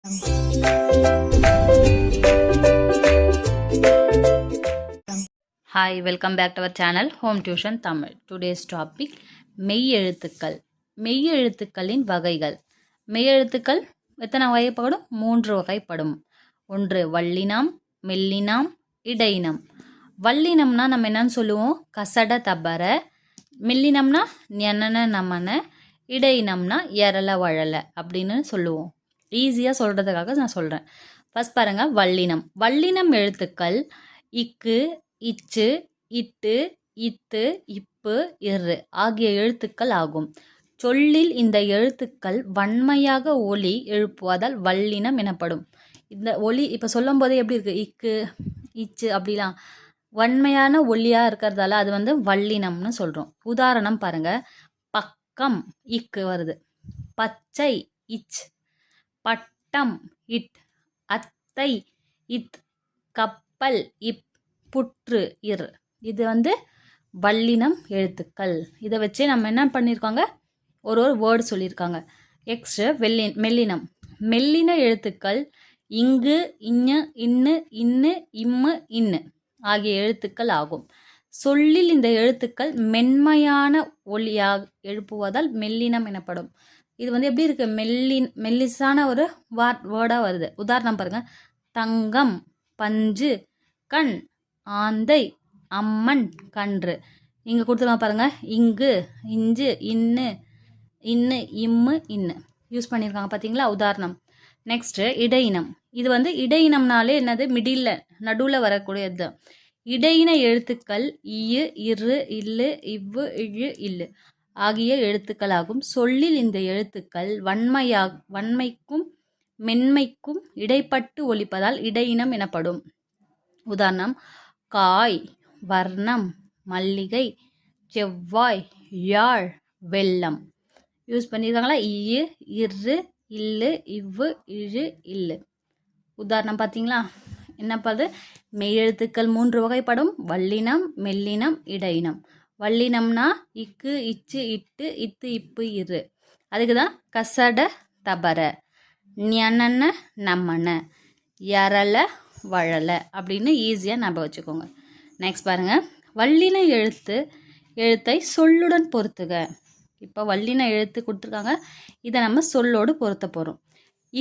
Hi, welcome back to our channel Home Tuition Tamil. Today's topic மெய்யெழுத்துக்கள். மெய்யெழுத்துக்களின் வகைகள். மெய்யெழுத்துக்கள் எத்தனை வகைப்படும்? 3 வகைப்படும். ஒன்று வல்லினம், மெல்லினம், இடையினம். வல்லினம்னா நம்ம என்னன்னு சொல்லுவோம்? கசட தபர. மெல்லினம்னா ஞனன நமன. இடையினம்னா எரல வழல அப்படின்னு சொல்லுவோம். ஈஸியாக சொல்கிறதுக்காக நான் சொல்கிறேன். ஃபஸ்ட் பாருங்கள், வல்லினம். வல்லினம் எழுத்துக்கள் இக்கு, இச்சு, இட்டு, இத்து, இப்பு, இரு ஆகிய எழுத்துக்கள் ஆகும். சொல்லில் இந்த எழுத்துக்கள் வன்மையாக ஒலி எழுப்புவதால் வல்லினம் எனப்படும். இந்த ஒலி இப்போ சொல்லும் போதே எப்படி இருக்குது? இக்கு, இச்சு அப்படிலாம் வன்மையான ஒலியாக இருக்கிறதால அது வல்லினம்னு சொல்கிறோம். உதாரணம் பாருங்கள், பக்கம் இக்கு வருது, பச்சை இச், பட்டம் இட், அத்தை இத், கப்பல் இப், புற்று இர். இது வல்லினம் எழுத்துக்கள். இதை வச்சு நம்ம என்ன பண்ணியிருக்காங்க? ஒரு வேர்டு சொல்லியிருக்காங்க. நெக்ஸ்ட்டு மெல்லினம். மெல்லின எழுத்துக்கள் இங்கு, இஞ்சு, இன்னு, இன்னு, இம்மு, இன்னு ஆகிய எழுத்துக்கள் ஆகும். சொல்லில் இந்த எழுத்துக்கள் மென்மையான ஒலியாக எழுப்புவதால் மெல்லினம் எனப்படும். இது எப்படி இருக்குது? மெல்லிசான ஒரு வேர்டாக வருது. உதாரணம் பாருங்கள், தங்கம், பஞ்சு, கண், ஆந்தை, அம்மன், கன்று. இங்கே கொடுத்துருங்க பாருங்கள், இங்கு, இஞ்சு, இன்னு, இன்னு, இம்மு, இன்னு யூஸ் பண்ணியிருக்காங்க பார்த்தீங்களா? உதாரணம். நெக்ஸ்ட்டு இடையினம். இது இடையினம்னாலே என்னது? மிடில், நடுவில் வரக்கூடியது. இடையின எழுத்துக்கள் இயு, இரு, இல்லு, இவ்வு, இழு, இல்லு ஆகிய எழுத்துக்களாகும். சொல்லில் இந்த எழுத்துக்கள் வன்மைக்கும் மென்மைக்கும் இடைப்பட்டு ஒலிப்பதால் இடையினம் எனப்படும். உதாரணம், காய், வர்ணம், மல்லிகை, செவ்வாய், யாழ், வெள்ளம். யூஸ் பண்ணியிருக்காங்களா? இயு, இரு, இல்லு, இவ்வு, இழு, இல்லு. உதாரணம் பார்த்தீங்களா? என்னப்பாது? மெய்யெழுத்துக்கள் 3 வகைப்படும். வல்லினம், மெல்லினம், இடையினம். வல்லினம்னா இக்கு, இச்சு, இட்டு, இத்து, இப்பு, இரு. அதுக்கு தான் கசட தபர, ஞனன நமன, எரல வழல அப்படின்னு ஈஸியாக ஞாபகம் வச்சுக்கோங்க. நெக்ஸ்ட் பாருங்கள், வல்லின எழுத்தை சொல்லுடன் பொறுத்துக. இப்போ வல்லின எழுத்து கொடுத்துருக்காங்க, இதை நம்ம சொல்லோடு பொருத்த போகிறோம்.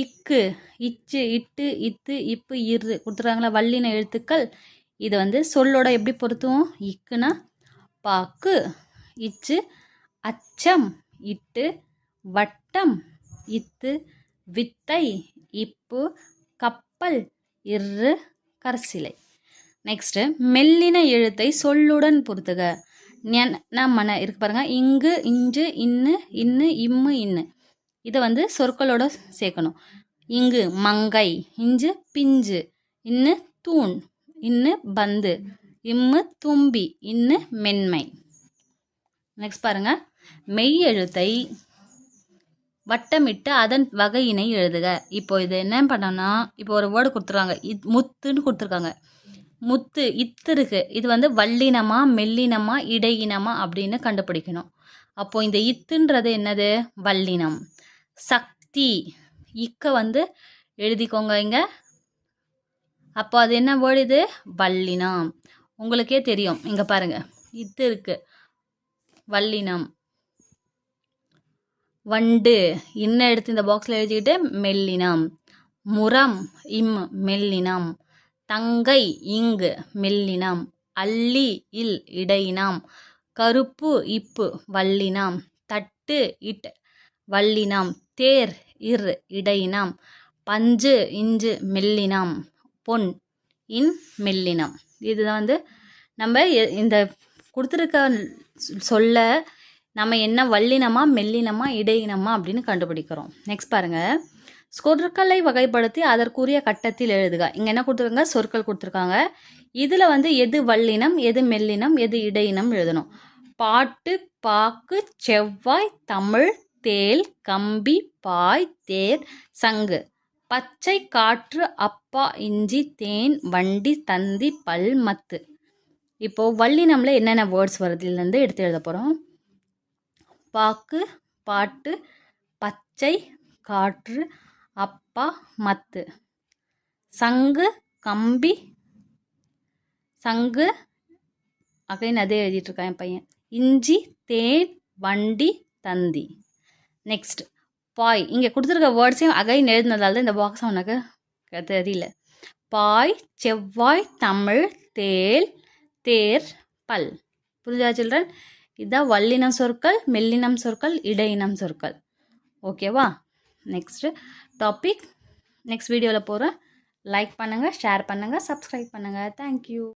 இக்கு, இச்சு, இட்டு, இத்து, இப்பு, இரு கொடுத்துருக்காங்களா? வல்லின எழுத்துக்கள். இது சொல்லோட எப்படி பொருத்துவோம்? இக்குனா பாக்கு, இச்சு அச்சம், இட்டு வட்டம், இத்து வித்தை, இப்பு கப்பல், இரு கரசிலை. நெக்ஸ்ட்டு மெல்லின எழுத்தை சொல்லுடன் பொறுத்துக. மன இருக்கு பாருங்க, இங்கு, இஞ்சு, இன்னு, இன்னு, இம்மு, இன்னு. இதை சொற்களோட சேர்க்கணும். இங்கு மங்கை, இஞ்சு பிஞ்சு, இன்னு தூண், இன்னு பந்து, இம்மு தும்பி, இன்னு மென்மை. நெக்ஸ்ட் பாருங்க, மெய் எழுத்தை வட்டமிட்டு அதன் வகையினை எழுதுக. இப்போ இது என்ன பண்ணோம்னா, இப்போ ஒரு வேர்டு கொடுத்துருக்காங்க, முத்துன்னு கொடுத்துருக்காங்க. முத்து இத்து இருக்கு. இது வல்லினமா, மெல்லினமா, இடையினமா அப்படின்னு கண்டுபிடிக்கணும். அப்போ இந்த இத்துன்றது என்னது? வல்லினம். சக்தி இக்க எழுதிக்கோங்க இங்க. அப்போ அது என்ன வேர்டு? இது வல்லினம். உங்களுக்கே தெரியும், இங்க பாருங்க, இத்து இருக்கு, வல்லினம். வண்டு இன்ன எடுத்து இந்த பாக்ஸில் எழுதிக்கிட்டு மெல்லினம். முரம் இம் மெல்லினம். தங்கை இங்கு மெல்லினம். அல்லி இல் இடையினம். கருப்பு இப்பு வல்லினம். தட்டு இட் வல்லினம். தேர் இர் இடையினம். பஞ்சு இஞ்சு மெல்லினம். பொன் இன் மெல்லினம். இதுதான் நம்ம இந்த கொடுத்துருக்க சொல்ல நம்ம என்ன வல்லினமா, மெல்லினமா, இடையினமா அப்படின்னு கண்டுபிடிக்கிறோம். நெக்ஸ்ட் பாருங்கள், சொற்களை வகைப்படுத்தி அதற்குரிய கட்டத்தில் எழுதுக. இங்கே என்ன கொடுத்துருக்காங்க? சொற்கள் கொடுத்துருக்காங்க. இதில் எது வல்லினம், எது மெல்லினம், எது இடையினம் எழுதணும். பாட்டு, பாக்கு, செவ்வாய், தமிழ், தேல், கம்பி, பாய், தேர், சங்கு, பச்சை, காற்று, அப்பா, இஞ்சி, தேன், வண்டி, தந்தி, பல், மத்து. இப்போது வல்லினமில் என்னென்ன வேர்ட்ஸ் வருது இதுலேருந்து எடுத்து எழுத போகிறோம். பாக்கு, பாட்டு, பச்சை, காற்று, அப்பா, பா மத்து. சங்கு கம்பி சங்கு அகைன் அதே எழுதிட்டுருக்கான் என் பையன். இஞ்சி தேன் வண்டி தந்தி. நெக்ஸ்ட் பாய். இங்கே கொடுத்துருக்க வேர்ட்ஸையும் அகைன் எழுதினதால தான் இந்த பாக்ஸ் உனக்கு தெரியல. பாய் செவ்வாய் தமிழ் தேல் தேர் பல். புரிஞ்சா சில்ட்ரன்? இதுதான் வல்லினம் சொற்கள், மெல்லினம் சொற்கள், இடையினம் சொற்கள். ஓகேவா? நெக்ஸ்ட்டு டாபிக் நெக்ஸ்ட் வீடியோவில் போகிறேன். லைக் பண்ணுங்கள், ஷேர் பண்ணுங்கள், சப்ஸ்கிரைப் பண்ணுங்கள். தேங்க்யூ.